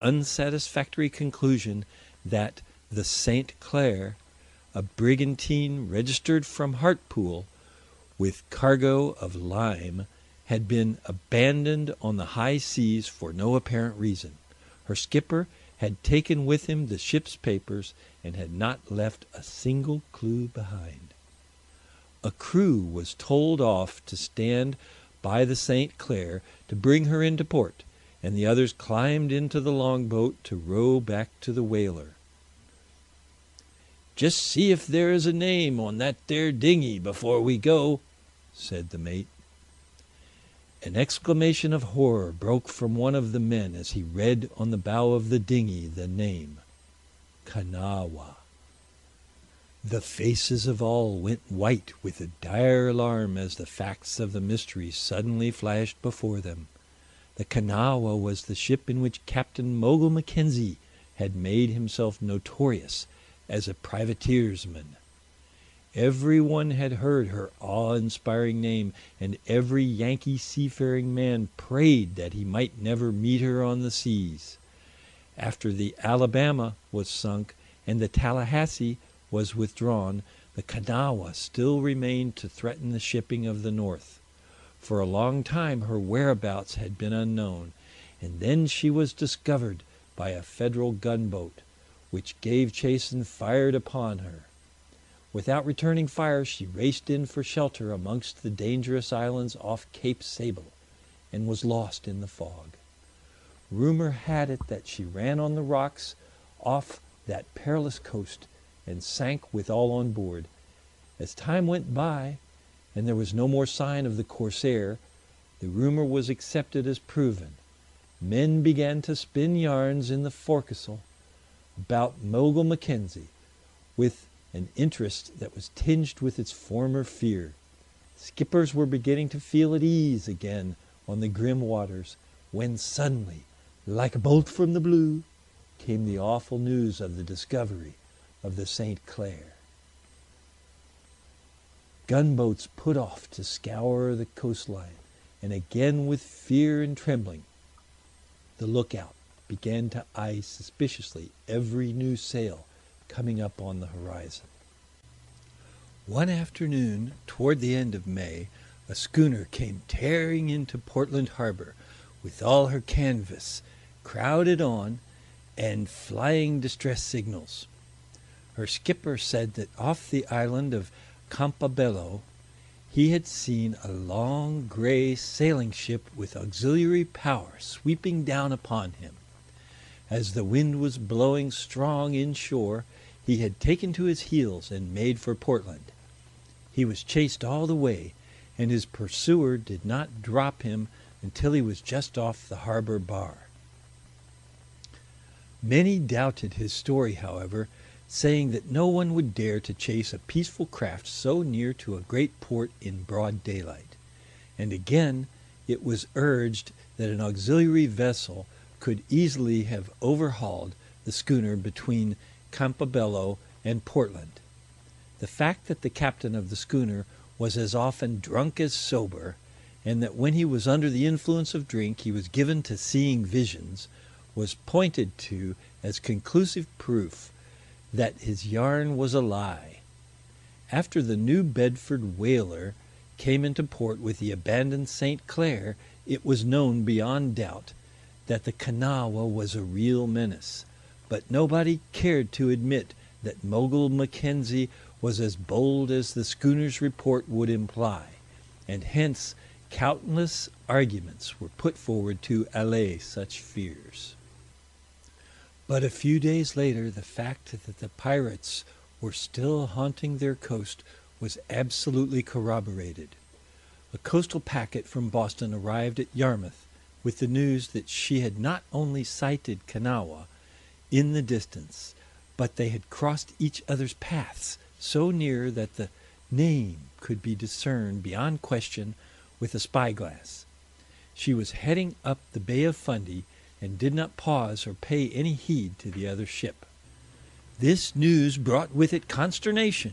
unsatisfactory conclusion that the St. Clair, a brigantine registered from Hartpool, with cargo of lime, had been abandoned on the high seas for no apparent reason. Her skipper had taken with him the ship's papers, and had not left a single clue behind. A crew was told off to stand by the St. Clair to bring her into port, and the others climbed into the longboat to row back to the whaler. "Just see if there is a name on that there dinghy before we go," said the mate. An exclamation of horror broke from one of the men as he read on the bow of the dinghy the name, Kanawha. The faces of all went white with a dire alarm as the facts of the mystery suddenly flashed before them. The Kanawha was the ship in which Captain Mogul Mackenzie had made himself notorious as a privateersman. Every one had heard her awe-inspiring name, and every Yankee seafaring man prayed that he might never meet her on the seas. After the Alabama was sunk and the Tallahassee was withdrawn, the Kanawha still remained to threaten the shipping of the North. For a long time her whereabouts had been unknown, and then she was discovered by a Federal gunboat, which gave chase and fired upon her. Without returning fire, she raced in for shelter amongst the dangerous islands off Cape Sable, and was lost in the fog. Rumor had it that she ran on the rocks off that perilous coast, and sank with all on board. As time went by, and there was no more sign of the corsair, the rumor was accepted as proven. Men began to spin yarns in the forecastle about Mogul Mackenzie, with an interest that was tinged with its former fear. Skippers were beginning to feel at ease again on the grim waters, when suddenly, like a bolt from the blue, came the awful news of the discovery of the St. Clair. Gunboats put off to scour the coastline, and again with fear and trembling, the lookout began to eye suspiciously every new sail coming up on the horizon. One afternoon, toward the end of May, a schooner came tearing into Portland Harbor with all her canvas crowded on and flying distress signals. Her skipper said that off the island of Campobello he had seen a long gray sailing ship with auxiliary power sweeping down upon him. As the wind was blowing strong inshore, he had taken to his heels and made for Portland. He was chased all the way, and his pursuer did not drop him until he was just off the harbor bar. Many doubted his story, however, saying that no one would dare to chase a peaceful craft so near to a great port in broad daylight. And again it was urged that an auxiliary vessel could easily have overhauled the schooner between Campobello and Portland. The fact that the captain of the schooner was as often drunk as sober, and that when he was under the influence of drink he was given to seeing visions, was pointed to as conclusive proof that his yarn was a lie. After the New Bedford whaler came into port with the abandoned St. Clair, it was known beyond doubt that the Kanawha was a real menace, but nobody cared to admit that Mogul Mackenzie was as bold as the schooner's report would imply, and hence countless arguments were put forward to allay such fears. But a few days later, the fact that the pirates were still haunting their coast was absolutely corroborated. A coastal packet from Boston arrived at Yarmouth with the news that she had not only sighted Kanawha in the distance, but they had crossed each other's paths so near that the name could be discerned beyond question with a spyglass. She was heading up the Bay of Fundy, and did not pause or pay any heed to the other ship. This news brought with it consternation,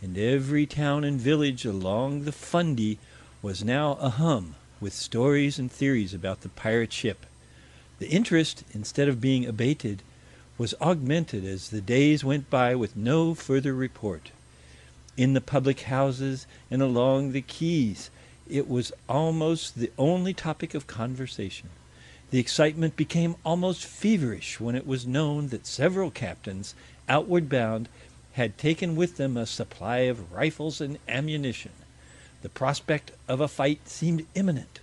and every town and village along the Fundy was now ahum with stories and theories about the pirate ship. The interest, instead of being abated, was augmented as the days went by with no further report. In the public houses and along the quays, it was almost the only topic of conversation. The excitement became almost feverish when it was known that several captains, outward bound, had taken with them a supply of rifles and ammunition. The prospect of a fight seemed imminent.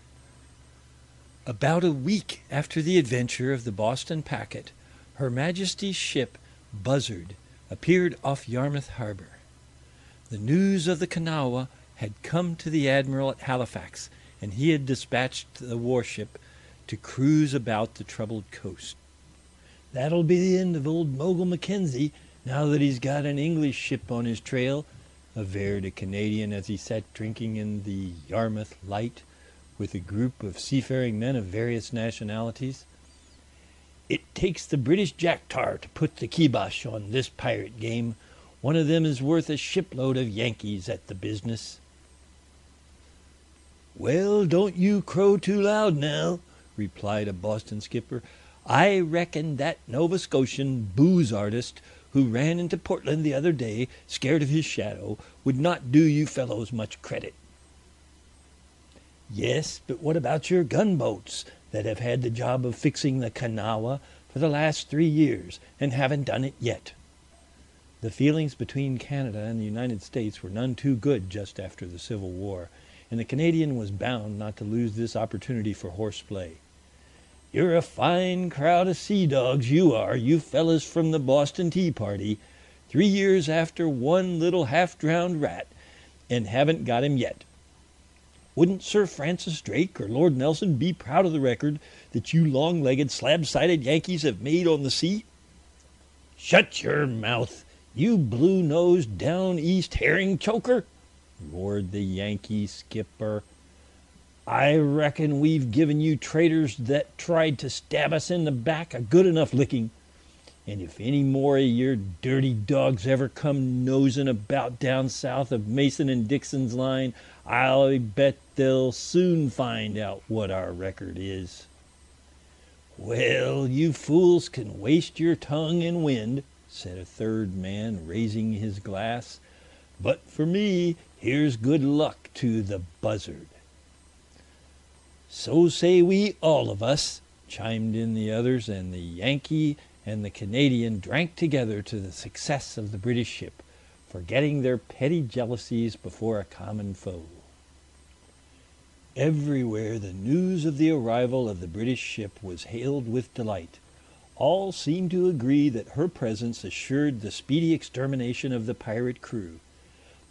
About a week after the adventure of the Boston packet, Her Majesty's ship Buzzard appeared off Yarmouth Harbor. The news of the Kanawha had come to the admiral at Halifax, and he had dispatched the warship to cruise about the troubled coast. "That'll be the end of old Mogul Mackenzie, now that he's got an English ship on his trail," averred a Canadian as he sat drinking in the Yarmouth Light with a group of seafaring men of various nationalities. "It takes the British jack-tar to put the kibosh on this pirate game. One of them is worth a shipload of Yankees at the business." "Well, don't you crow too loud now," replied a Boston skipper. "I reckon that Nova Scotian booze artist who ran into Portland the other day, scared of his shadow, would not do you fellows much credit." "Yes, but what about your gunboats that have had the job of fixing the Kanawha for the last 3 years and haven't done it yet?" The feelings between Canada and the United States were none too good just after the Civil War, and the Canadian was bound not to lose this opportunity for horseplay. "You're a fine crowd of sea dogs, you are, you fellas from the Boston Tea Party. 3 years after one little half-drowned rat, and haven't got him yet. Wouldn't Sir Francis Drake or Lord Nelson be proud of the record that you long-legged, slab-sided Yankees have made on the sea?" "Shut your mouth, you blue-nosed, down-east herring choker!" roared the Yankee skipper. "I reckon we've given you traitors that tried to stab us in the back a good enough licking. And if any more of your dirty dogs ever come nosing about down south of Mason and Dixon's line, I'll bet they'll soon find out what our record is." "Well, you fools can waste your tongue in wind," said a third man, raising his glass. "But for me, here's good luck to the Buzzard." "So say we, all of us," chimed in the others, and the Yankee and the Canadian drank together to the success of the British ship, forgetting their petty jealousies before a common foe. Everywhere the news of the arrival of the British ship was hailed with delight. All seemed to agree that her presence assured the speedy extermination of the pirate crew.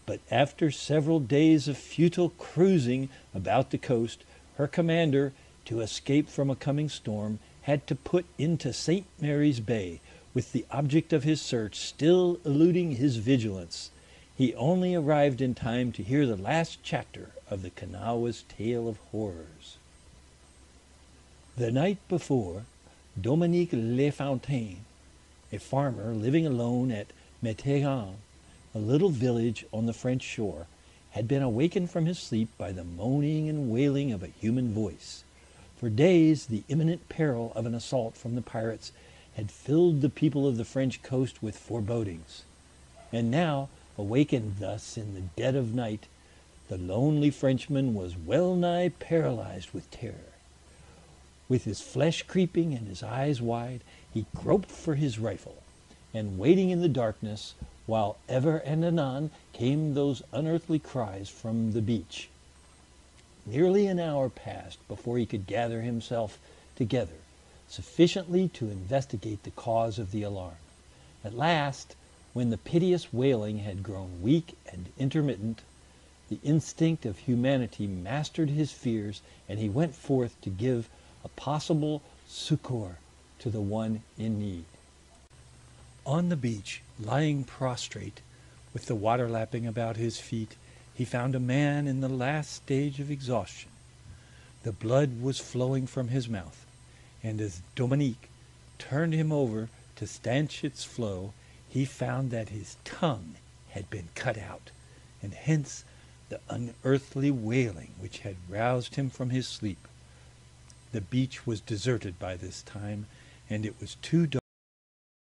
But after several days of futile cruising about the coast, her commander, to escape from a coming storm, had to put into St. Mary's Bay, with the object of his search still eluding his vigilance. He only arrived in time to hear the last chapter of the Kanawha's tale of horrors. The night before, Dominique Lefontaine, a farmer living alone at Météran, a little village on the French shore, had been awakened from his sleep by the moaning and wailing of a human voice. For days the imminent peril of an assault from the pirates had filled the people of the French coast with forebodings. And now, awakened thus in the dead of night, the lonely Frenchman was well nigh paralyzed with terror. With his flesh creeping and his eyes wide, he groped for his rifle, and waiting in the darkness, while ever and anon came those unearthly cries from the beach. Nearly an hour passed before he could gather himself together sufficiently to investigate the cause of the alarm. At last, when the piteous wailing had grown weak and intermittent, the instinct of humanity mastered his fears, and he went forth to give a possible succor to the one in need. On the beach, lying prostrate, with the water lapping about his feet, he found a man in the last stage of exhaustion. The blood was flowing from his mouth, and as Dominique turned him over to stanch its flow, he found that his tongue had been cut out, and hence the unearthly wailing which had roused him from his sleep. The beach was deserted by this time, and it was too dark